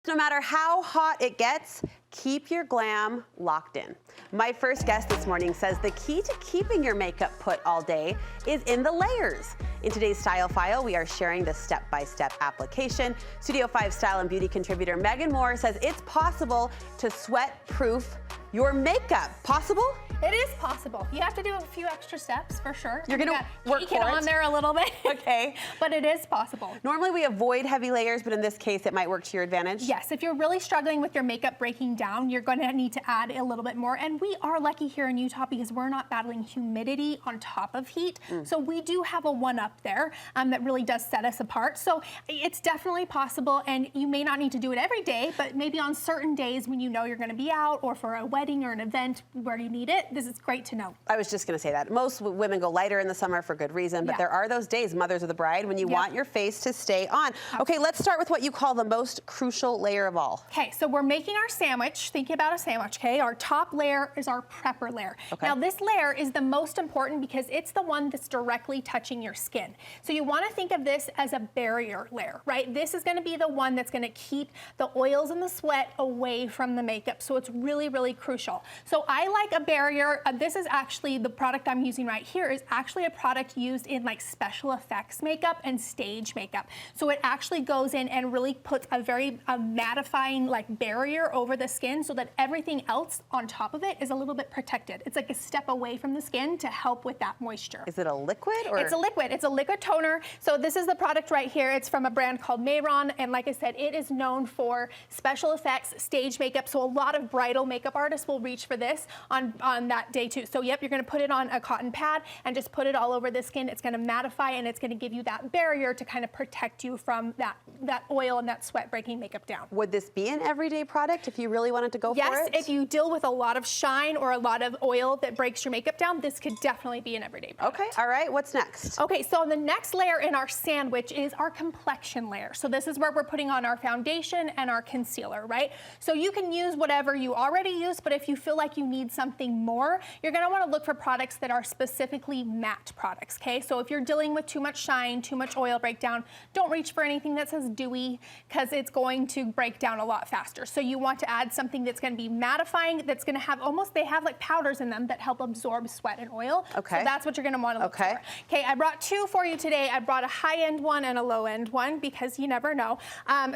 No matter how hot it gets, keep your glam locked in. My first guest this morning says the key to keeping your makeup put all day is in the layers. In today's Style File, we are sharing the step-by-step application. Studio 5 style and beauty contributor Megan Moore says it's possible to sweat-proof your makeup. Possible? It is possible. You have to do a few extra steps for sure. You're gonna work for it on there a little bit. Okay. But it is possible. Normally we avoid heavy layers, but in this case it might work to your advantage. Yes, if you're really struggling with your makeup breaking down, you're gonna need to add a little bit more. And we are lucky here in Utah because we're not battling humidity on top of heat. So we do have a one-up there that really does set us apart. So it's definitely possible, and you may not need to do it every day, but maybe on certain days when you know you're gonna be out or for a wedding or an event where you need it, this is great to know. I was just gonna say that. Most women go lighter in the summer for good reason, but there are those days, mothers of the bride, when you want your face to stay on. Okay, let's start with what you call the most crucial layer of all. Okay, so we're making our sandwich. Thinking about a sandwich, okay? Our top layer is our prepper layer. Okay. Now this layer is the most important because it's the one that's directly touching your skin. So you wanna think of this as a barrier layer, right? This is gonna be the one that's gonna keep the oils and the sweat away from the makeup. So it's really, really crucial. So I like a barrier. This is actually the product I'm using right here is actually a product used in like special effects makeup and stage makeup. So it actually goes in and really puts a very mattifying like barrier over the skin so that everything else on top of it is a little bit protected. It's like a step away from the skin to help with that moisture. Is it a liquid or? It's a liquid. It's a liquid toner. So this is the product right here. It's from a brand called Mayron, and like I said, it is known for special effects, stage makeup. So a lot of bridal makeup artists will reach for this on that day too. So yep, you're gonna put it on a cotton pad and just put it all over the skin. It's gonna mattify and it's gonna give you that barrier to kind of protect you from that oil and that sweat breaking makeup down. Would this be an everyday product if you really wanted to go for it? Yes, if you deal with a lot of shine or a lot of oil that breaks your makeup down, this could definitely be an everyday product. Okay, all right, what's next? Okay, so the next layer in our sandwich is our complexion layer. So this is where we're putting on our foundation and our concealer, right? So you can use whatever you already use, but if you feel like you need something more, you're gonna wanna look for products that are specifically matte products, okay? So if you're dealing with too much shine, too much oil breakdown, don't reach for anything that says dewy because it's going to break down a lot faster. So you want to add something that's gonna be mattifying, that's gonna have they have like powders in them that help absorb sweat and oil. Okay. So that's what you're gonna wanna look for. Okay, I brought two for you today. I brought a high-end one and a low-end one because you never know.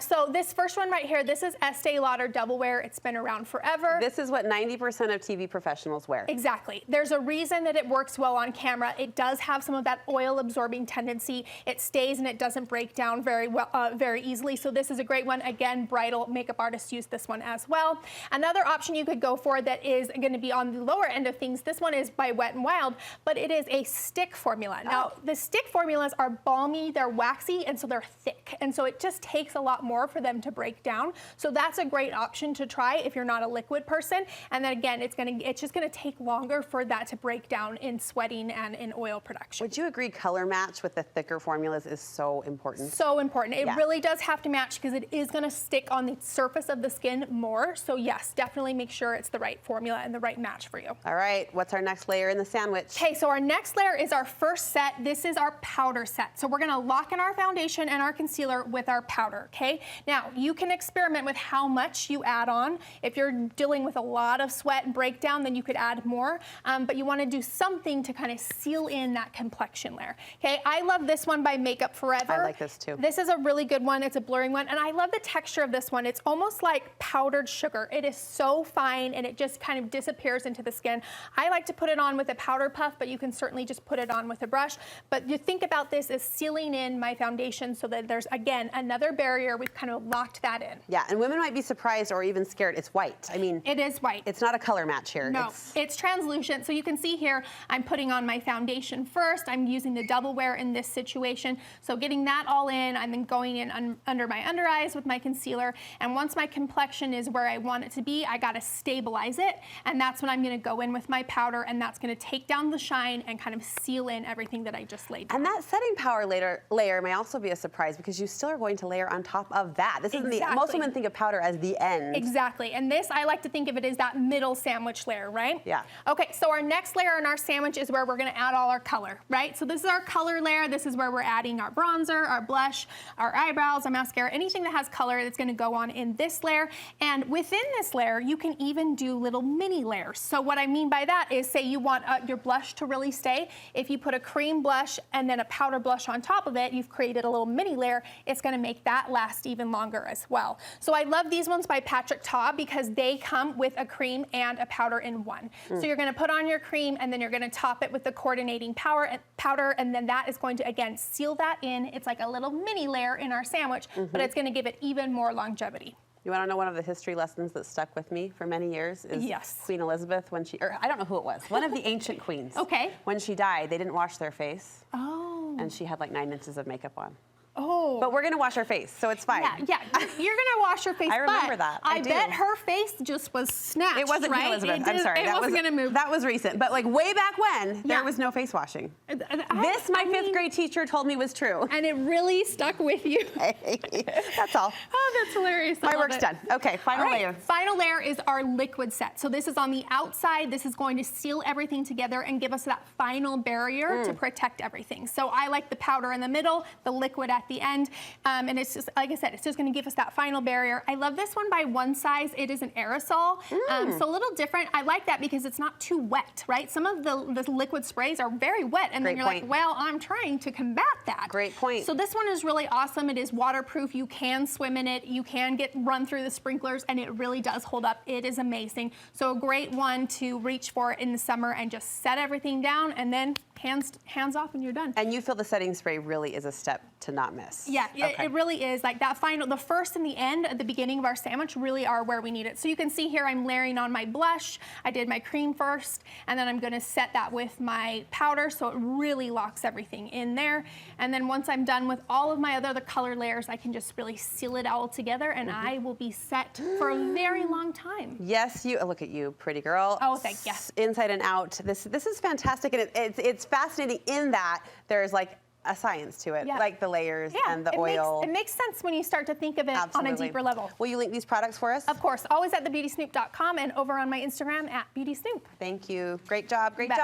So this first one right here, this is Estee Lauder Double Wear. It's been around forever. This is what 90% of TV professionals wear. Exactly. There's a reason that it works well on camera. It does have some of that oil absorbing tendency. It stays and it doesn't break down very well, very easily. So this is a great one. Again, bridal makeup artists use this one as well. Another option you could go for that is going to be on the lower end of things. This one is by Wet n Wild, but it is a stick formula. Now, the stick formulas are balmy, they're waxy, and so they're thick. And so it just takes a lot more for them to break down. So that's a great option to try if you're not a liquid person. And then again, it's just gonna take longer for that to break down in sweating and in oil production. Would you agree color match with the thicker formulas is so important? So important. It really does have to match because it is gonna stick on the surface of the skin more. So yes, definitely make sure it's the right formula and the right match for you. All right, what's our next layer in the sandwich? Okay, so our next layer is our first set. This is our powder set. So we're gonna lock in our foundation and our concealer with our powder, okay? Now, you can experiment with how much you add on. If you're dealing with a lot of sweat and breakdown, then you could add more, but you wanna do something to kind of seal in that complexion layer. Okay, I love this one by Makeup Forever. I like this too. This is a really good one. It's a blurring one, and I love the texture of this one. It's almost like powdered sugar. It is so fine, and it just kind of disappears into the skin. I like to put it on with a powder puff, but you can certainly just put it on with a brush. But you think about this as sealing in my foundation so that there's, again, another barrier. We've kind of locked that in. Yeah, and women might be surprised or even scared. It's white. I mean, it is white. It's not a color match here. No, it's translucent. So you can see here, I'm putting on my foundation first. I'm using the Double Wear in this situation. So getting that all in, I'm then going in under my under eyes with my concealer. And once my complexion is where I want it to be, I gotta stabilize it. And that's when I'm gonna go in with my powder, and that's gonna take down the shine and kind of seal in everything that I just laid way down. And that setting powder layer may also be a surprise because you still are going to layer on top of that. This isn't most women think of powder as the end. Exactly. And this, I like to think of it as that middle sandwich layer, right? Yeah. Okay, so our next layer in our sandwich is where we're gonna add all our color, right? So this is our color layer. This is where we're adding our bronzer, our blush, our eyebrows, our mascara, anything that has color that's gonna go on in this layer. And within this layer, you can even do little mini layers. So what I mean by that is, say you want your blush to really stay. If you put a cream blush and then a powder blush on top of it, you've created a little mini layer. It's gonna make that last even longer as well. So I love these ones by Patrick Ta because they come with a cream and a powder in one. So you're gonna put on your cream and then you're gonna top it with the coordinating powder, and then that is going to, again, seal that in. It's like a little mini layer in our sandwich, but it's gonna give it even more longevity. You want to know one of the history lessons that stuck with me for many years is Queen Elizabeth when or I don't know who it was, one of the ancient queens. Okay. When she died, they didn't wash their face. Oh. And she had like 9 inches of makeup on. Oh. But we're going to wash our face, so it's fine. Yeah, you're gonna wash your face. I remember but that. I bet her face just was snatched. It wasn't right? Elizabeth. I'm sorry. It wasn't gonna move. That was recent. But like way back when, there was no face washing. This, my fifth grade teacher told me was true. And it really stuck with you. That's all. Oh, that's hilarious. My work's done. Okay, final layer. Final layer is our liquid set. So this is on the outside. This is going to seal everything together and give us that final barrier to protect everything. So I like the powder in the middle, the liquid at the end. And it's just, like I said, it's just gonna give us that final barrier. I love this one by One Size. It is an aerosol, so a little different. I like that because it's not too wet, right? Some of the liquid sprays are very wet, and then you're like, well, I'm trying to combat that. Great point. So this one is really awesome. It is waterproof. You can swim in it. You can run through the sprinklers, and it really does hold up. It is amazing. So a great one to reach for in the summer and just set everything down, and then hands off and you're done. And you feel the setting spray really is a step to not miss. Yeah, it really is. Like that final, the first and the end at the beginning of our sandwich really are where we need it. So you can see here I'm layering on my blush. I did my cream first, and then I'm gonna set that with my powder so it really locks everything in there. And then once I'm done with all of my other color layers, I can just really seal it all together, and I will be set for a very long time. Yes, look at you, pretty girl. Oh, thank you. Inside and out. This is fantastic, and it's fascinating in that there's like a science to it, like the layers and the oil. It makes sense when you start to think of it on a deeper level. Will you link these products for us? Of course, always at thebeautysnoop.com and over on my Instagram at BeautySnoop. Thank you. Great job. Great job.